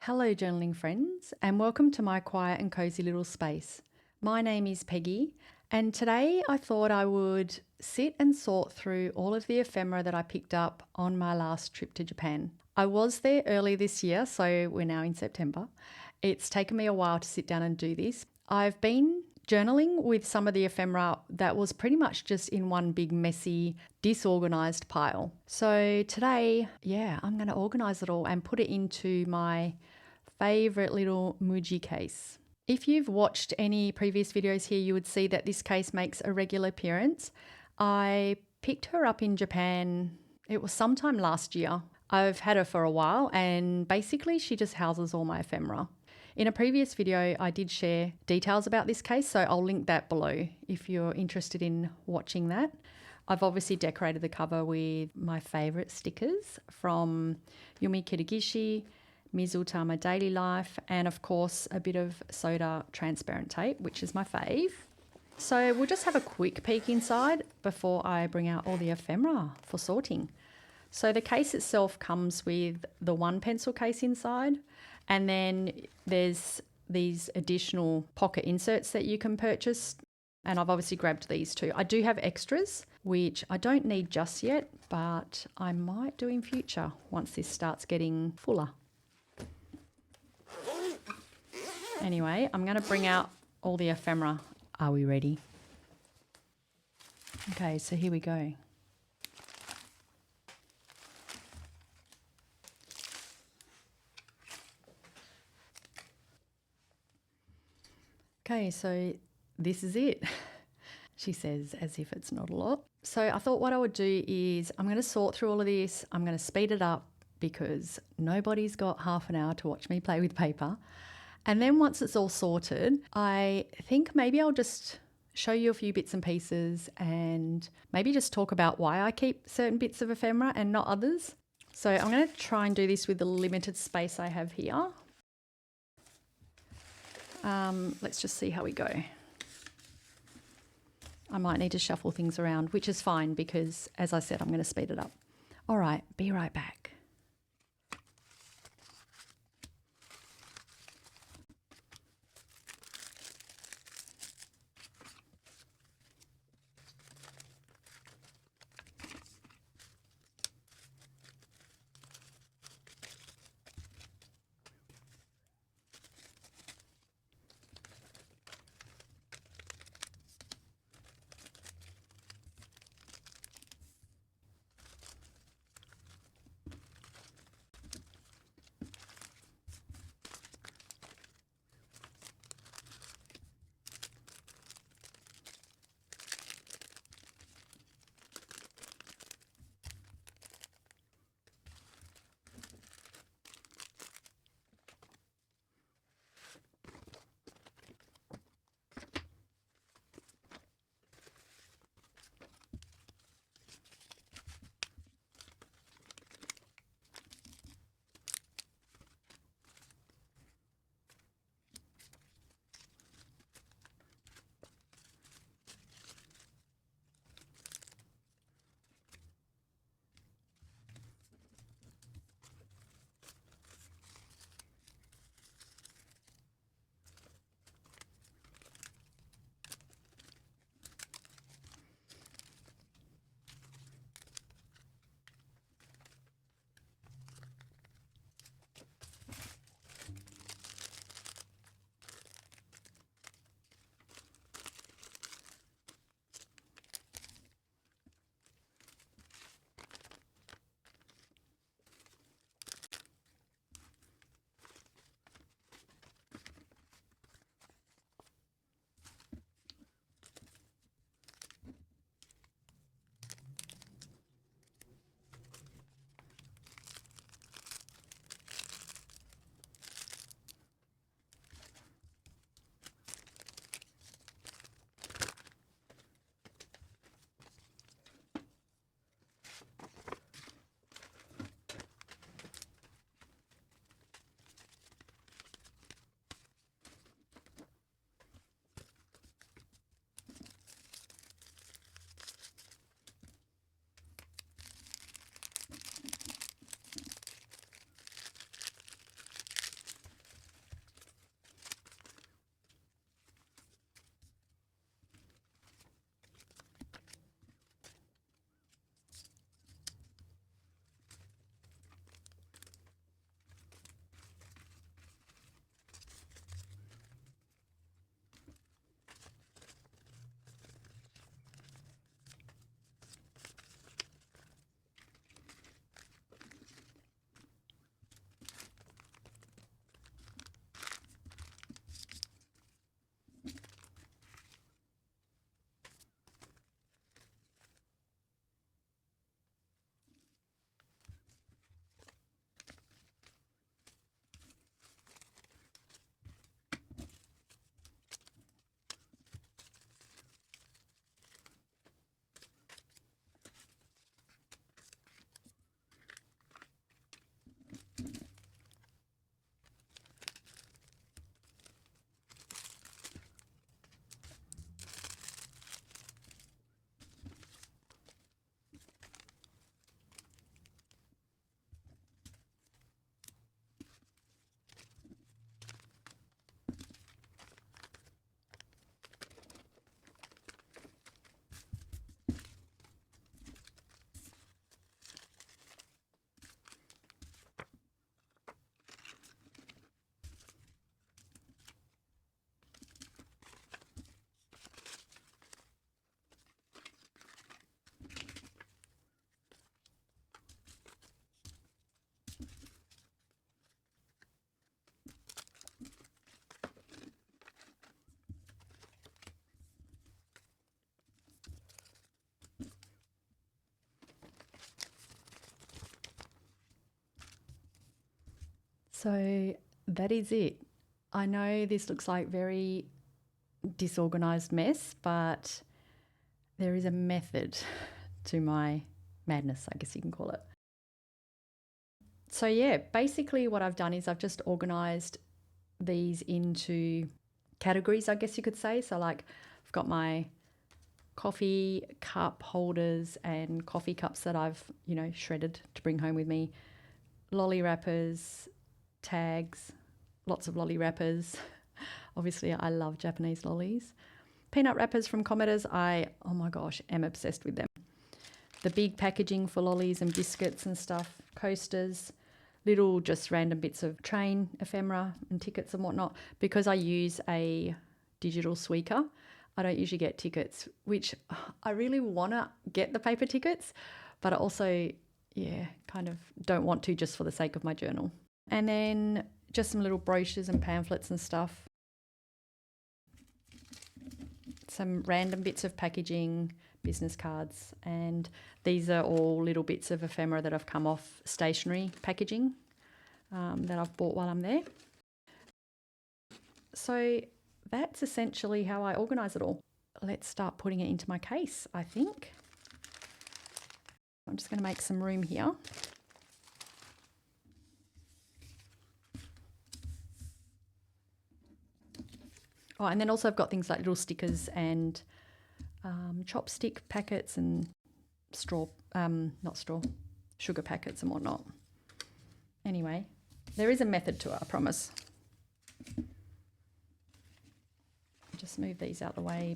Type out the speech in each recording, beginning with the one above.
Hello, journaling friends, and welcome to my quiet and cozy little space. My name is Peggy, and today I thought I would sit and sort through all of the ephemera that I picked up on my last trip to Japan. I was there early this year, so we're now in September. It's taken me a while to sit down and do this. I've been journaling with some of the ephemera that was pretty much just in one big messy disorganized pile. So today, I'm going to organize it all and put it into my favorite little MUJI case. If you've watched any previous videos here, you would see that this case makes a regular appearance. I picked her up in Japan, it was sometime last year. I've had her for a while and basically she just houses all my ephemera. In a previous video, I did share details about this case, so I'll link that below if you're interested in watching that. I've obviously decorated the cover with my favourite stickers from Yumi Kirigishi, Mizutama Daily Life, and of course a bit of soda transparent tape, which is my fave. So we'll just have a quick peek inside before I bring out all the ephemera for sorting. So the case itself comes with the one pencil case inside, and then there's these additional pocket inserts that you can purchase. And I've obviously grabbed these too. I do have extras, which I don't need just yet, but I might do in future once this starts getting fuller. Anyway, I'm going to bring out all the ephemera. Are we ready? Okay, so here we go. Okay, so this is it, she says, as if it's not a lot. So I thought what I would do is I'm going to sort through all of this. I'm going to speed it up because nobody's got half an hour to watch me play with paper. And then once it's all sorted, I think maybe I'll just show you a few bits and pieces and maybe just talk about why I keep certain bits of ephemera and not others. So I'm going to try and do this with the limited space I have here. Let's just see how we go. I might need to shuffle things around, which is fine because, as I said, I'm going to speed it up. All right, be right back. So that is it. I know this looks like very disorganized mess, but there is a method to my madness, I guess you can call it. So yeah, basically what I've done is I've just organized these into categories, I guess you could say. So like I've got my coffee cup holders and coffee cups that I've, shredded to bring home with me, lolly wrappers, tags, lots of lolly wrappers. Obviously, I love Japanese lollies. Peanut wrappers from Commodores, oh my gosh, am obsessed with them. The big packaging for lollies and biscuits and stuff, coasters, little just random bits of train ephemera and tickets and whatnot. Because I use a digital sweeper, I don't usually get tickets, which I really want to get the paper tickets, but I also, kind of don't want to just for the sake of my journal. And then just some little brochures and pamphlets and stuff. Some random bits of packaging, business cards, and these are all little bits of ephemera that have come off stationery packaging that I've bought while I'm there. So that's essentially how I organise it all. Let's start putting it into my case, I think. I'm just going to make some room here. Oh, and then also I've got things like little stickers and chopstick packets and sugar packets and whatnot. Anyway, there is a method to it, I promise. Just move these out the way.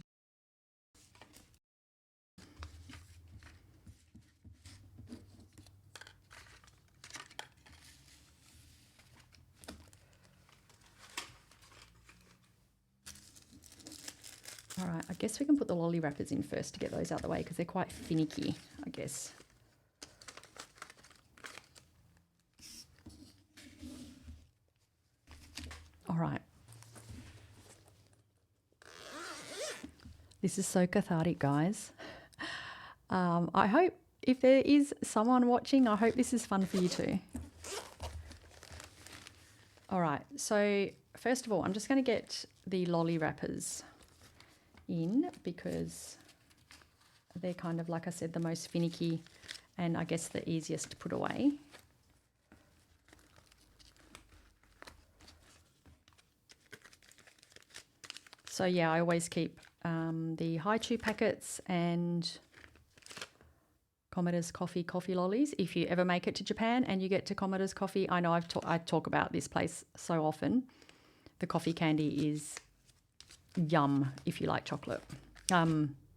All right, I guess we can put the lolly wrappers in first to get those out the way because they're quite finicky, I guess. All right. This is so cathartic, guys. I hope if there is someone watching, I hope this is fun for you too. All right, so first of all, I'm just going to get the lolly wrappers in because they're kind of, like I said, the most finicky and I guess the easiest to put away. So yeah, I always keep the high chew packets and Commodore's coffee lollies. If you ever make it to Japan and you get to Commodore's coffee, I know I talk about this place so often. The coffee candy is yum if you like chocolate.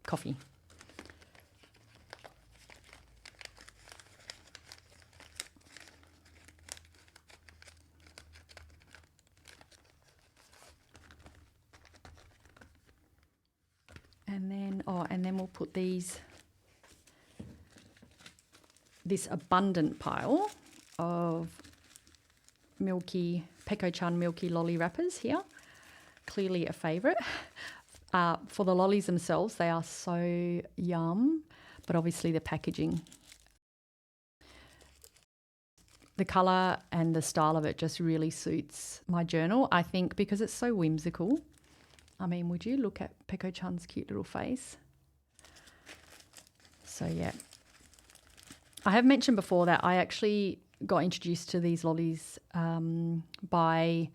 Coffee. And then we'll put this abundant pile of Peko-chan milky lolly wrappers here. Clearly a favourite. For the lollies themselves, they are so yum, but obviously the packaging. The colour and the style of it just really suits my journal, I think, because it's so whimsical. I mean, would you look at Peko-chan's cute little face? So yeah. I have mentioned before that I actually got introduced to these lollies by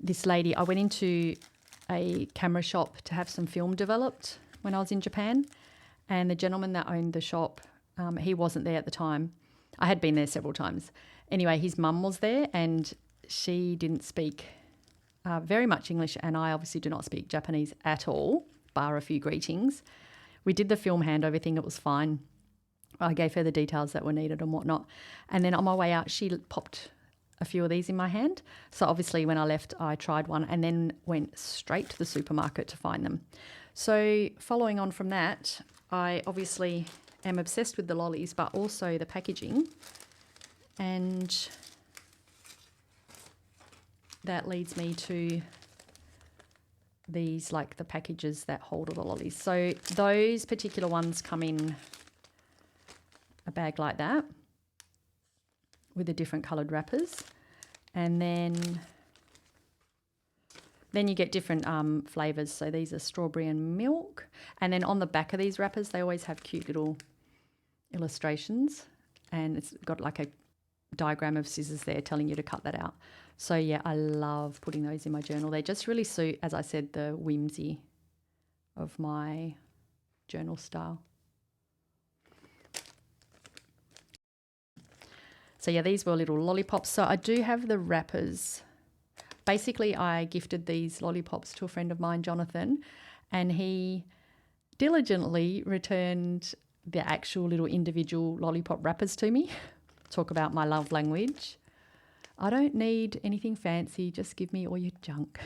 this lady. I went into a camera shop to have some film developed when I was in Japan, and the gentleman that owned the shop, he wasn't there at the time. I had been there several times. Anyway, his mum was there and she didn't speak very much English, and I obviously do not speak Japanese at all, bar a few greetings. We did the film handover thing, it was fine. I gave her the details that were needed and whatnot. And then on my way out, she popped a few of these in my hand. So obviously when I left, I tried one and then went straight to the supermarket to find them. So following on from that, I obviously am obsessed with the lollies, but also the packaging. And that leads me to these, like the packages that hold all the lollies. So those particular ones come in a bag like that with the different coloured wrappers. And then you get different flavours. So these are strawberry and milk. And then on the back of these wrappers, they always have cute little illustrations. And it's got like a diagram of scissors there telling you to cut that out. So yeah, I love putting those in my journal. They just really suit, as I said, the whimsy of my journal style. So yeah, these were little lollipops. So I do have the wrappers. Basically, I gifted these lollipops to a friend of mine, Jonathan, and he diligently returned the actual little individual lollipop wrappers to me. Talk about my love language. I don't need anything fancy, just give me all your junk.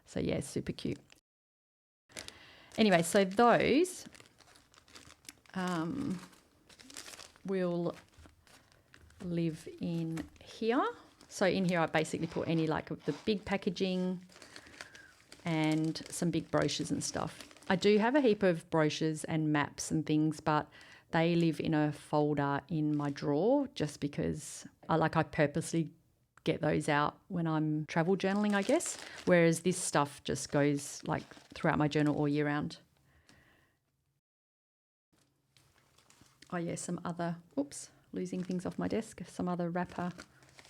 So yeah, super cute. Anyway, so those will live in here. So in here I basically put any like of the big packaging and some big brochures and stuff. I do have a heap of brochures and maps and things, but they live in a folder in my drawer just because I purposely get those out when I'm travel journaling, I guess. Whereas this stuff just goes like throughout my journal all year round. Oh yeah, some other, oops, losing things off my desk. Some other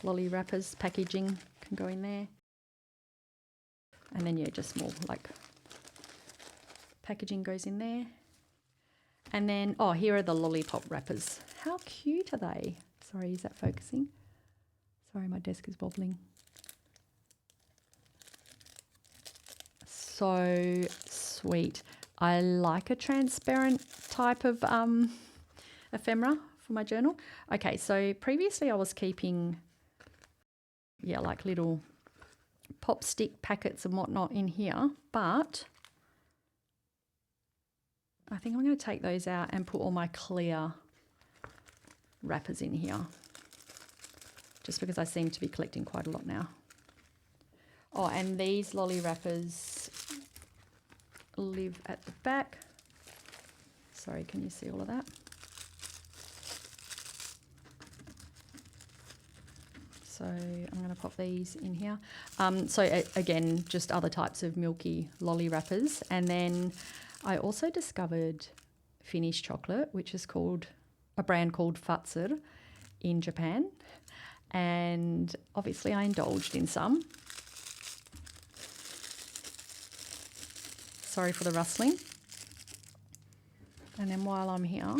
lolly wrappers, packaging can go in there. And then yeah, just small like packaging goes in there. And then, oh, here are the lollipop wrappers. How cute are they? Sorry, is that focusing? Sorry, my desk is wobbling. So sweet. I like a transparent type of ephemera for my journal. Okay, so previously I was keeping, yeah, like little pop stick packets and whatnot in here, but I think I'm going to take those out and put all my clear wrappers in here, just because I seem to be collecting quite a lot now. Oh, and these lolly wrappers live at the back. Sorry, can you see all of that? So I'm going to pop these in here. Again, just other types of milky lolly wrappers. And then I also discovered Finnish chocolate, which is called a brand called Fazer in Japan. And obviously I indulged in some. Sorry for the rustling. And then while I'm here,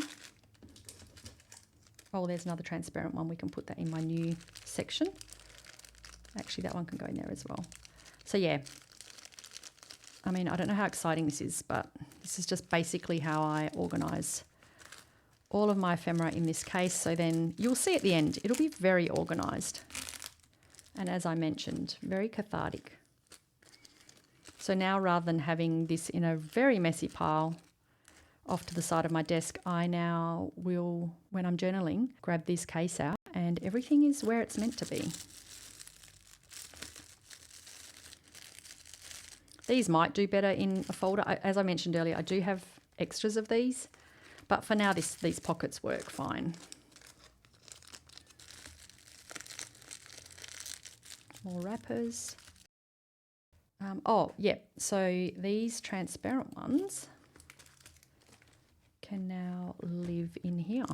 oh, there's another transparent one. We can put that in my new section. Actually, that one can go in there as well. So yeah, I mean, I don't know how exciting this is, but this is just basically how I organise all of my ephemera in this case. So then you'll see at the end, it'll be very organised. And as I mentioned, very cathartic. So now rather than having this in a very messy pile off to the side of my desk, I now will, when I'm journaling, grab this case out and everything is where it's meant to be. These might do better in a folder. As I mentioned earlier, I do have extras of these, but for now these pockets work fine. More wrappers. So these transparent ones can now live in here.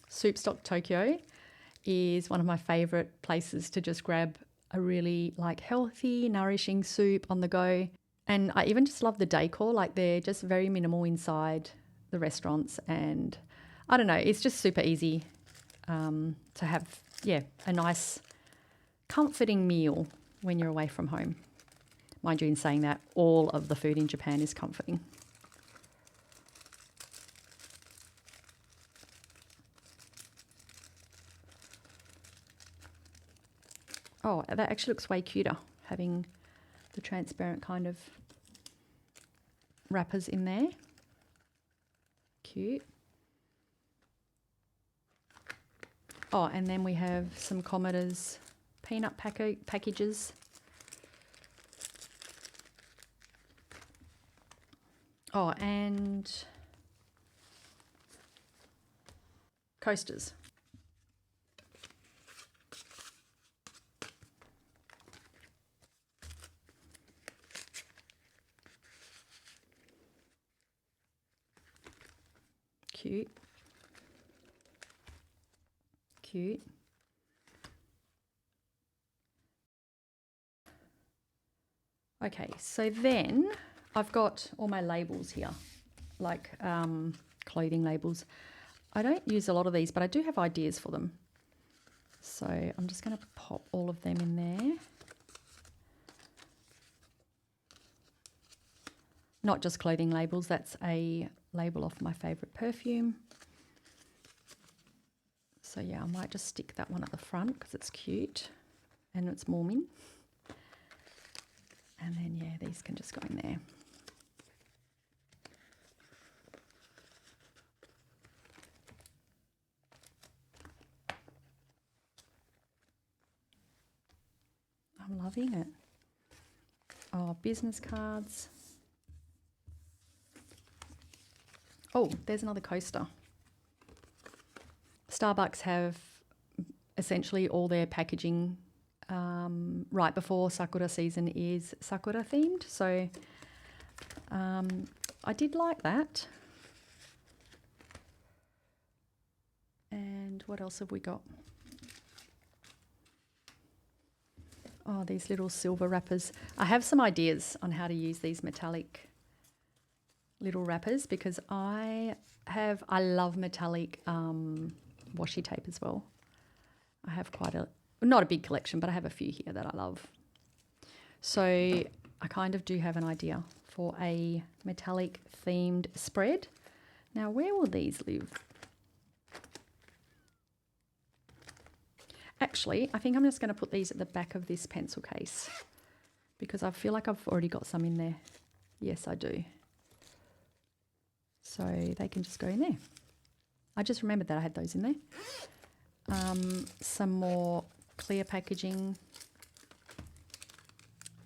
Soup Stock Tokyo is one of my favourite places to just grab a really like healthy, nourishing soup on the go. And I even just love the decor, like they're just very minimal inside the restaurants. And I don't know, it's just super easy to have, a nice comforting meal when you're away from home. Mind you, in saying that, all of the food in Japan is comforting. Oh, that actually looks way cuter, having the transparent kind of wrappers in there. Cute. Oh, and then we have some Commodores peanut packages. Oh, and coasters. cute. Cute. Okay, so then I've got all my labels here, like clothing labels. I don't use a lot of these, but I do have ideas for them. So I'm just going to pop all of them in there. Not just clothing labels, that's a label off my favourite perfume. So yeah, I might just stick that one at the front because it's cute and it's warming. And then yeah, these can just go in there. I'm loving it. Oh, business cards. Oh, there's another coaster. Starbucks have essentially all their packaging right before Sakura season is Sakura themed. So I did like that. And what else have we got? Oh, these little silver wrappers. I have some ideas on how to use these metallic little wrappers because I love metallic washi tape as well. I have not a big collection, but I have a few here that I love. So I kind of do have an idea for a metallic themed spread. Now, where will these live? Actually, I think I'm just going to put these at the back of this pencil case because I feel like I've already got some in there. Yes, I do. So they can just go in there. I just remembered that I had those in there. Some more clear packaging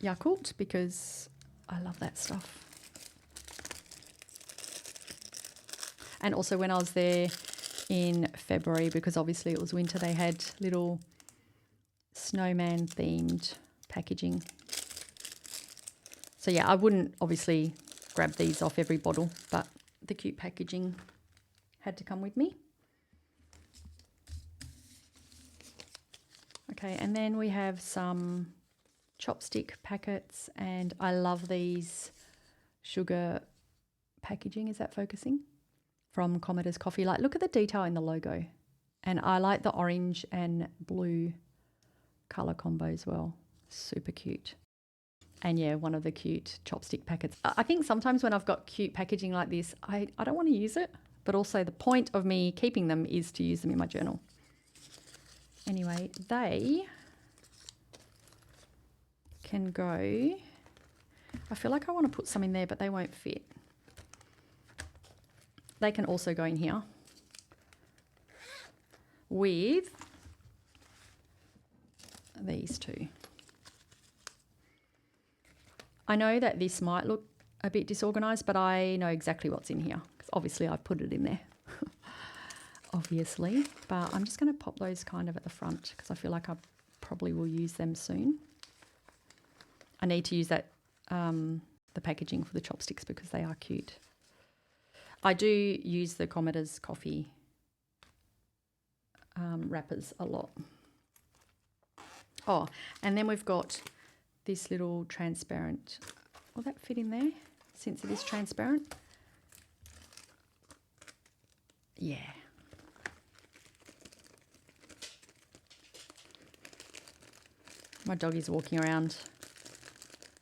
Yakult because I love that stuff. And also when I was there in February, because obviously it was winter, they had little snowman themed packaging. So yeah, I wouldn't obviously grab these off every bottle, but the cute packaging had to come with me. Okay, and then we have some chopstick packets, and I love these sugar packaging. Is that focusing? From Commodore's Coffee. Like, look at the detail in the logo. And I like the orange and blue colour combo as well. Super cute. And yeah, one of the cute chopstick packets. I think sometimes when I've got cute packaging like this, I don't want to use it, but also the point of me keeping them is to use them in my journal. Anyway, they can go. I feel like I want to put some in there, but they won't fit. They can also go in here with these two. I know that this might look a bit disorganized, but I know exactly what's in here because obviously I've put it in there. Obviously, but I'm just going to pop those kind of at the front because I feel like I probably will use them soon. I need to use that the packaging for the chopsticks because they are cute. I do use the Commodore's Coffee wrappers a lot. Oh, and then we've got this little transparent. Will that fit in there since it is transparent? Yeah. My dog is walking around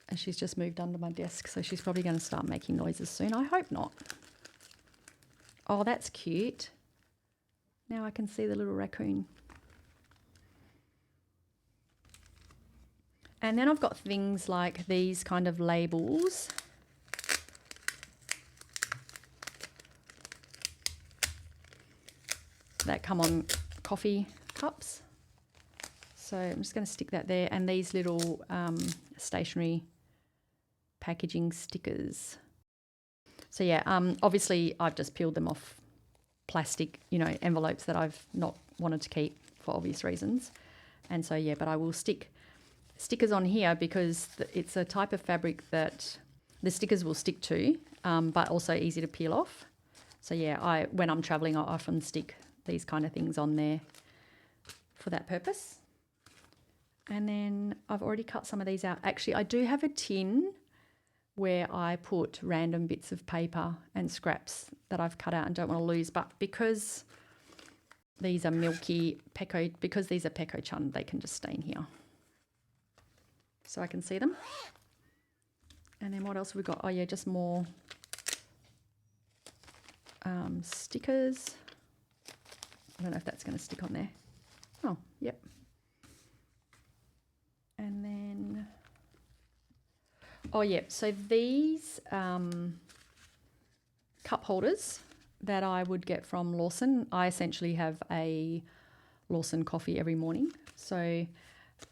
and she's just moved under my desk, so she's probably going to start making noises soon. I hope not. Oh, that's cute. Now I can see the little raccoon. And then I've got things like these kind of labels. That come on coffee cups. So I'm just going to stick that there. And these little stationery packaging stickers. So yeah, obviously I've just peeled them off plastic, envelopes that I've not wanted to keep for obvious reasons. And so yeah, but I will stick stickers on here because it's a type of fabric that the stickers will stick to, but also easy to peel off. So yeah, when I'm traveling, I often stick these kind of things on there for that purpose. And then I've already cut some of these out. Actually, I do have a tin where I put random bits of paper and scraps that I've cut out and don't want to lose. But because these are because these are peko-chan, they can just stay in here. So I can see them. And then what else have we got? Oh yeah, just more stickers. I don't know if that's going to stick on there. Oh, yep. And then, oh yeah, so these cup holders that I would get from Lawson, I essentially have a Lawson coffee every morning. So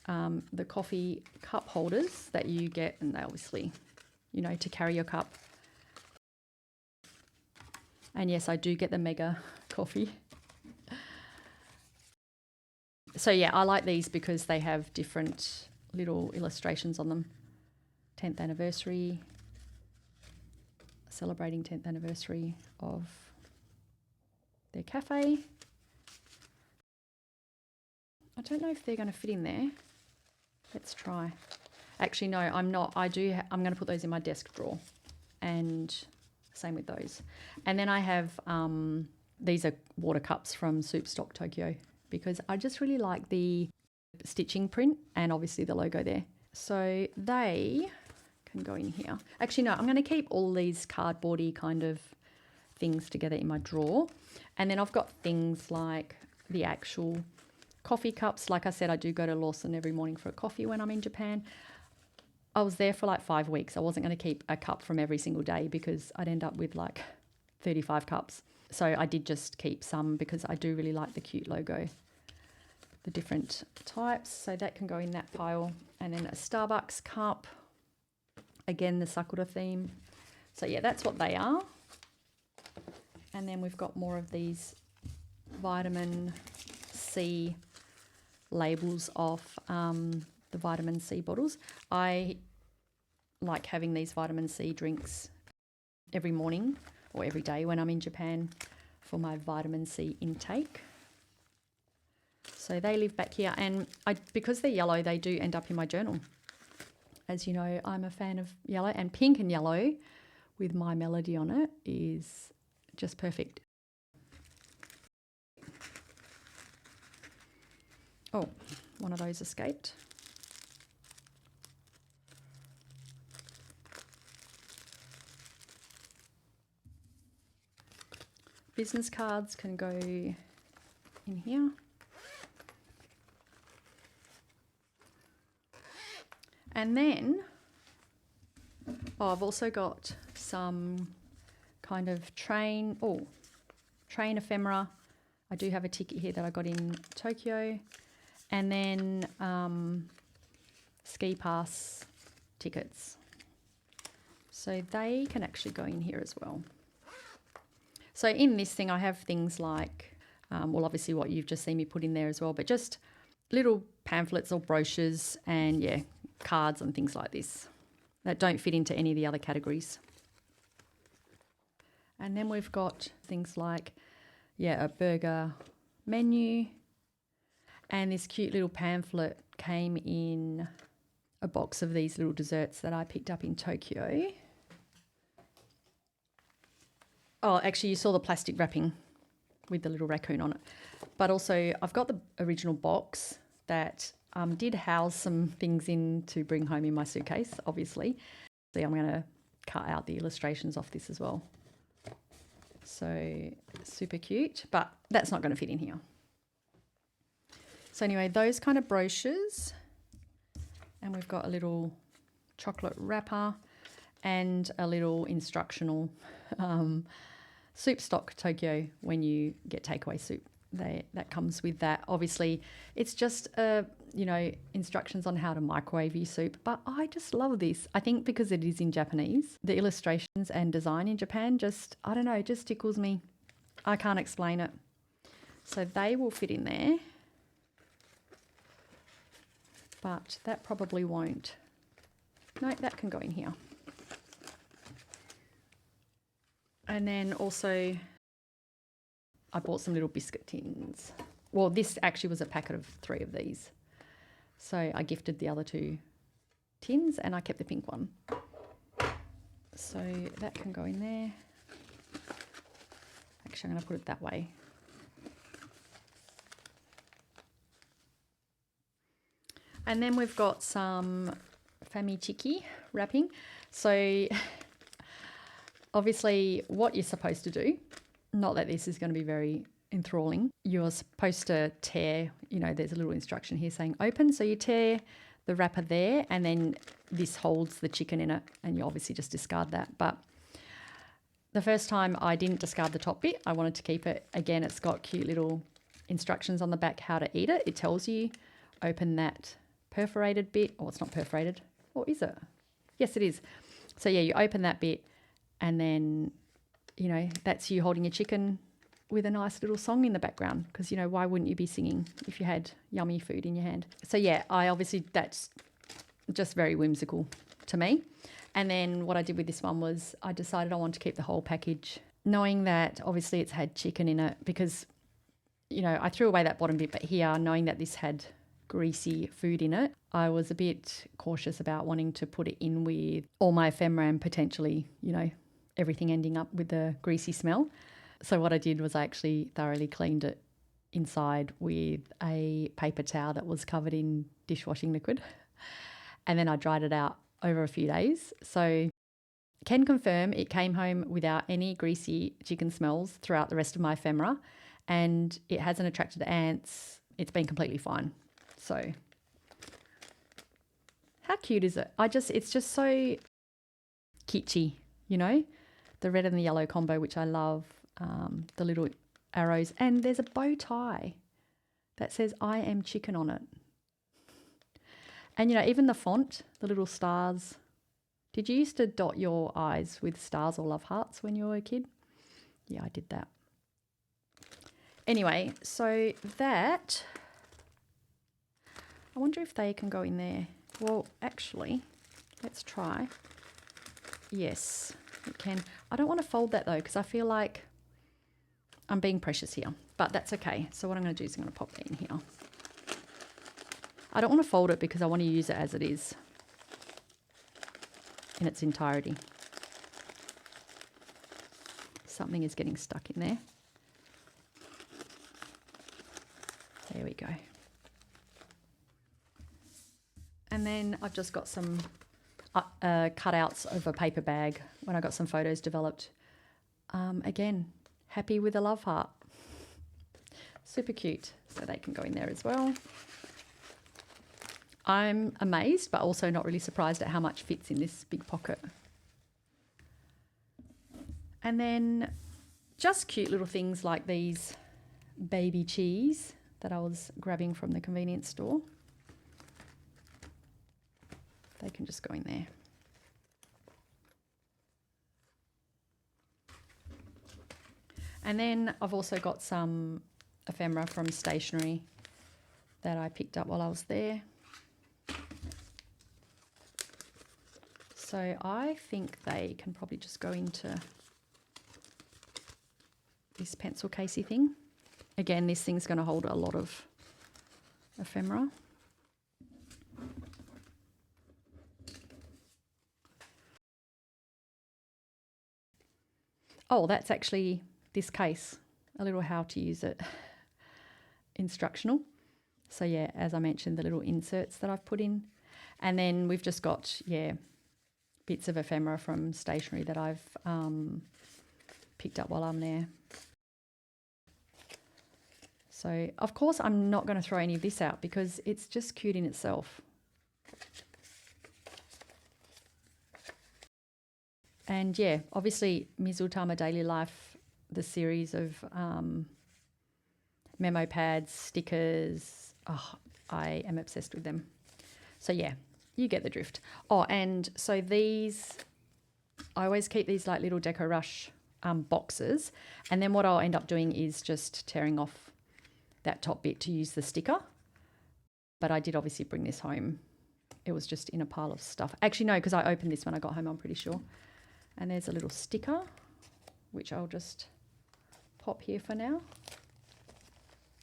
the coffee cup holders that you get, and they obviously, you know, to carry your cup. And yes, I do get the mega coffee. So yeah, I like these because they have different little illustrations on them. 10th anniversary, celebrating 10th anniversary of their cafe. I don't know if they're going to fit in there. Let's try. Actually, no, I'm not. I'm going to put those in my desk drawer, and same with those. And then I have, these are water cups from Soup Stock Tokyo, because I just really like the stitching print and obviously the logo there. So they can go in here. Actually, no, I'm going to keep all these cardboardy kind of things together in my drawer. And then I've got things like the actual coffee cups. Like I said, I do go to Lawson every morning for a coffee when I'm in Japan. I was there for like 5 weeks. I wasn't going to keep a cup from every single day because I'd end up with like 35 cups. So I did just keep some because I do really like the cute logo, the different types. So that can go in that pile. And then a Starbucks cup. Again, the Sakura theme. So yeah, that's what they are. And then we've got more of these vitamin C labels off the vitamin C bottles. I like having these vitamin C drinks every morning or every day when I'm in Japan for my vitamin C intake. So they live back here, and because they're yellow, they do end up in my journal. As you know, I'm a fan of yellow, and pink and yellow with my melody on it is just perfect. Oh, one of those escaped. Business cards can go in here. And then, I've also got some kind of train ephemera. I do have a ticket here that I got in Tokyo. And then ski pass tickets. So they can actually go in here as well. So in this thing, I have things like, well, obviously what you've just seen me put in there as well, but just little pamphlets or brochures and, yeah, cards and things like this that don't fit into any of the other categories. And then we've got things like, yeah, a burger menu. And this cute little pamphlet came in a box of these little desserts that I picked up in Tokyo. Oh, actually, you saw the plastic wrapping with the little raccoon on it. But also, I've got the original box that did house some things in to bring home in my suitcase, obviously. So I'm going to cut out the illustrations off this as well. So super cute, but that's not going to fit in here. So anyway, those kind of brochures. And we've got a little chocolate wrapper and a little instructional soup stock Tokyo when you get takeaway soup. That comes with that. Obviously, it's just instructions on how to microwave your soup. But I just love this. I think because it is in Japanese, the illustrations and design in Japan just tickles me. I can't explain it. So they will fit in there. But that probably won't. No, that can go in here. And then also I bought some little biscuit tins. Well, this actually was a packet of 3 of these. So I gifted the other 2 tins and I kept the pink one. So that can go in there. Actually, I'm going to put it that way. And then we've got some famichiki wrapping. So obviously what you're supposed to do, not that this is going to be very enthralling, you're supposed to tear, you know, there's a little instruction here saying open. So you tear the wrapper there and then this holds the chicken in it and you obviously just discard that. But the first time I didn't discard the top bit. I wanted to keep it. Again, it's got cute little instructions on the back how to eat it. It tells you open that perforated bit. Oh, it's not perforated. Or is it? Yes, it is. So yeah, you open that bit and then, you know, that's you holding your chicken with a nice little song in the background because, you know, why wouldn't you be singing if you had yummy food in your hand? So yeah, that's just very whimsical to me. And then what I did with this one was I decided I wanted to keep the whole package, knowing that obviously it's had chicken in it because, you know, I threw away that bottom bit, but here, knowing that this had greasy food in it, I was a bit cautious about wanting to put it in with all my ephemera and potentially, you know, everything ending up with a greasy smell. So what I did was I actually thoroughly cleaned it inside with a paper towel that was covered in dishwashing liquid. And then I dried it out over a few days. So can confirm it came home without any greasy chicken smells throughout the rest of my ephemera, and it hasn't attracted ants. It's been completely fine. So how cute is it? It's just so kitschy, you know, the red and the yellow combo, which I love, the little arrows, and there's a bow tie that says I am chicken on it. And, you know, even the font, the little stars. Did you used to dot your eyes with stars or love hearts when you were a kid? Yeah, I did that. Anyway, so that, I wonder if they can go in there. Well, actually, let's try. Yes, it can. I don't want to fold that though because I feel like I'm being precious here, but that's okay. So what I'm going to do is I'm going to pop that in here. I don't want to fold it because I want to use it as it is in its entirety. Something is getting stuck in there. There we go. And then I've just got some cutouts of a paper bag when I got some photos developed. Again, happy with a love heart. Super cute. So they can go in there as well. I'm amazed, but also not really surprised at how much fits in this big pocket. And then just cute little things like these baby cheese that I was grabbing from the convenience store. They can just go in there. And then I've also got some ephemera from stationery that I picked up while I was there. So I think they can probably just go into this pencil casey thing. Again, this thing's going to hold a lot of ephemera. Oh, that's actually this case, a little how to use it instructional. So yeah, as I mentioned, the little inserts that I've put in. And then we've just got, yeah, bits of ephemera from stationery that I've picked up while I'm there. So, of course, I'm not going to throw any of this out because it's just cute in itself. And yeah, obviously Mizutama Daily Life, the series of memo pads, stickers, oh, I am obsessed with them. So yeah, you get the drift. Oh, and so these, I always keep these like little Deco Rush boxes. And then what I'll end up doing is just tearing off that top bit to use the sticker. But I did obviously bring this home. It was just in a pile of stuff. Actually, no, because I opened this when I got home, I'm pretty sure. And there's a little sticker, which I'll just pop here for now.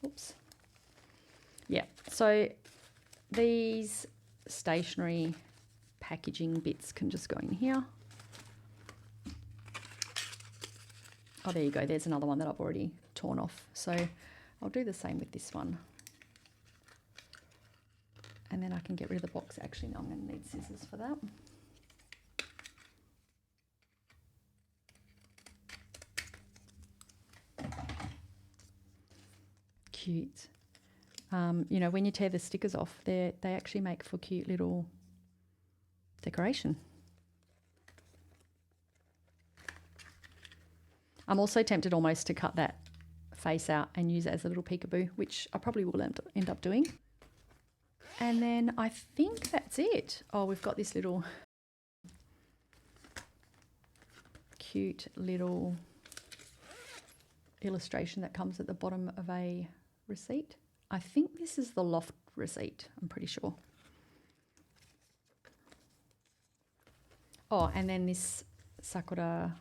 Oops. Yeah, so these stationery packaging bits can just go in here. Oh, there you go. There's another one that I've already torn off. So I'll do the same with this one. And then I can get rid of the box. Actually, no, I'm going to need scissors for that. Cute. You know, when you tear the stickers off, they actually make for cute little decoration. I'm also tempted almost to cut that face out and use it as a little peekaboo, which I probably will end up doing. And then I think that's it. Oh, we've got this little cute little illustration that comes at the bottom of a receipt. I think this is the Loft receipt, I'm pretty sure. Oh, and then this Sakura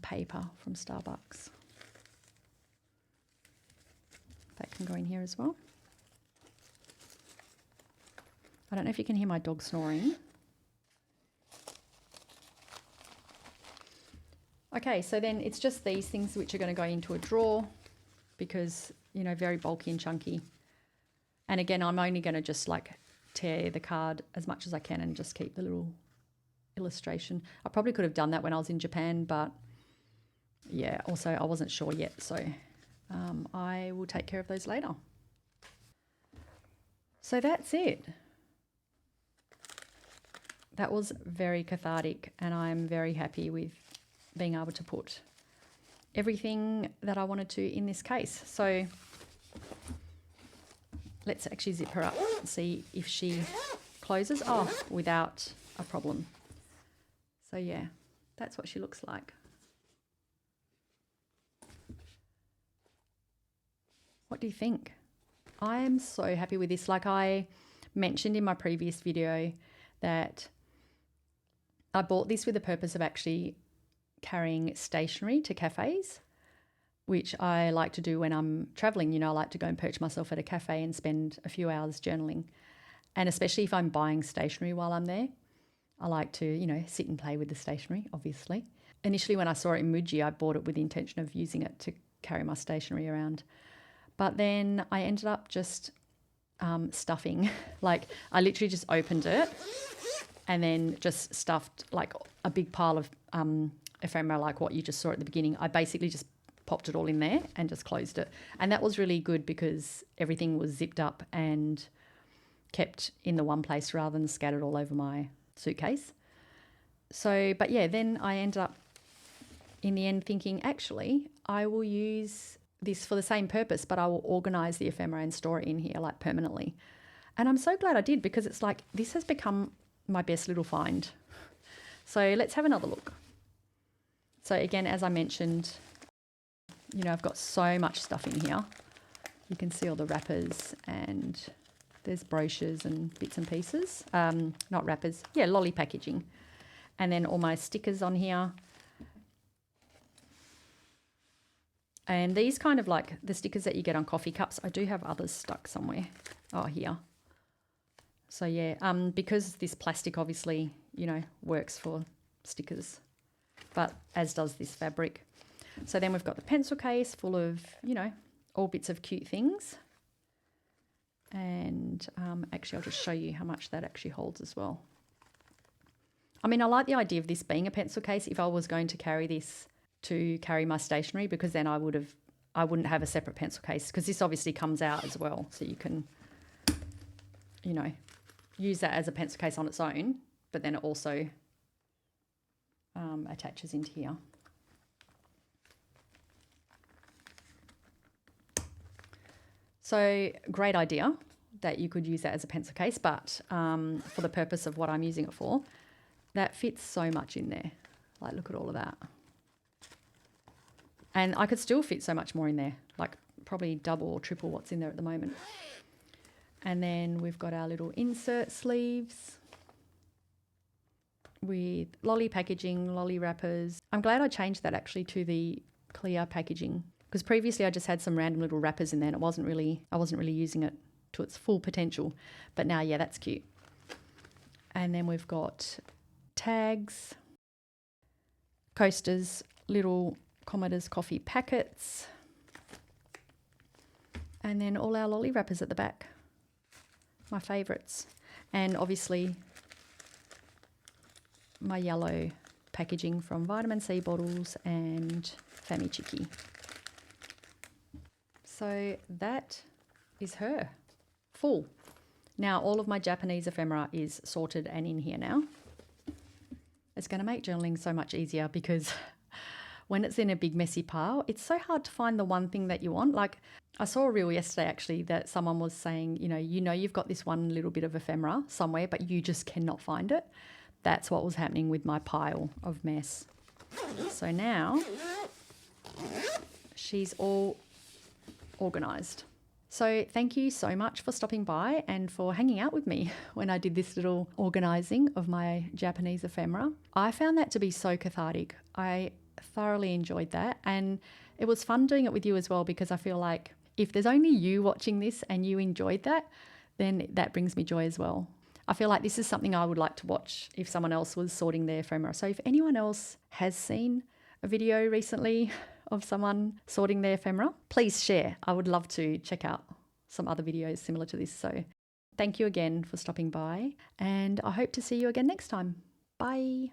paper from Starbucks. That can go in here as well. I don't know if you can hear my dog snoring. Okay, so then it's just these things which are going to go into a drawer because, you know, very bulky and chunky. And again, I'm only going to just like tear the card as much as I can and just keep the little illustration. I probably could have done that when I was in Japan, but yeah, also I wasn't sure yet. So I will take care of those later. So that's it. That was very cathartic and I'm very happy with being able to put everything that I wanted to in this case. So let's actually zip her up and see if she closes. Oh, without a problem. So yeah, that's what she looks like. What do you think? I am so happy with this. Like I mentioned in my previous video that I bought this with the purpose of actually carrying stationery to cafes, which I like to do when I'm traveling. You know, I like to go and perch myself at a cafe and spend a few hours journaling. And especially if I'm buying stationery while I'm there, I like to, you know, sit and play with the stationery, obviously. Initially, when I saw it in MUJI, I bought it with the intention of using it to carry my stationery around. But then I ended up just stuffing. Like I literally just opened it and then just stuffed like a big pile of ephemera, like what you just saw at the beginning. I basically just popped it all in there and just closed it. And that was really good because everything was zipped up and kept in the one place rather than scattered all over my suitcase. So, but yeah, then I ended up in the end thinking, actually, I will use this for the same purpose, but I will organise the ephemera and store it in here like permanently. And I'm so glad I did because it's like this has become my best little find. So let's have another look. So again, as I mentioned, you know, I've got so much stuff in here. You can see all the wrappers and there's brochures and bits and pieces. Not wrappers, yeah, lolly packaging. And then all my stickers on here. And these kind of like the stickers that you get on coffee cups. I do have others stuck somewhere. Oh, here. So yeah, because this plastic obviously, you know, works for stickers, but as does this fabric. So then we've got the pencil case full of, you know, all bits of cute things. And actually, I'll just show you how much that actually holds as well. I mean, I like the idea of this being a pencil case if I was going to carry this to carry my stationery, because then I wouldn't have a separate pencil case, because this obviously comes out as well. So you can, you know, use that as a pencil case on its own, but then it also attaches into here. So great idea that you could use that as a pencil case, but for the purpose of what I'm using it for, that fits so much in there. Like, look at all of that. And I could still fit so much more in there, like probably double or triple what's in there at the moment. And then we've got our little insert sleeves. with lolly packaging, lolly wrappers. I'm glad I changed that actually to the clear packaging, because previously I just had some random little wrappers in there and I wasn't really using it to its full potential. But now, yeah, that's cute. And then we've got tags, coasters, little Commodore's coffee packets, and then all our lolly wrappers at the back, my favourites. And obviously my yellow packaging from vitamin C bottles and Famichiki. So that is her, full. Now all of my Japanese ephemera is sorted and in here now. It's going to make journaling so much easier, because when it's in a big messy pile, it's so hard to find the one thing that you want. Like, I saw a reel yesterday actually that someone was saying, you know you've got this one little bit of ephemera somewhere, but you just cannot find it. That's what was happening with my pile of mess. So now she's all organised. So thank you so much for stopping by and for hanging out with me when I did this little organising of my Japanese ephemera. I found that to be so cathartic. I thoroughly enjoyed that, and it was fun doing it with you as well, because I feel like if there's only you watching this and you enjoyed that, then that brings me joy as well. I feel like this is something I would like to watch if someone else was sorting their ephemera. So if anyone else has seen a video recently of someone sorting their ephemera, please share. I would love to check out some other videos similar to this. So thank you again for stopping by, and I hope to see you again next time. Bye.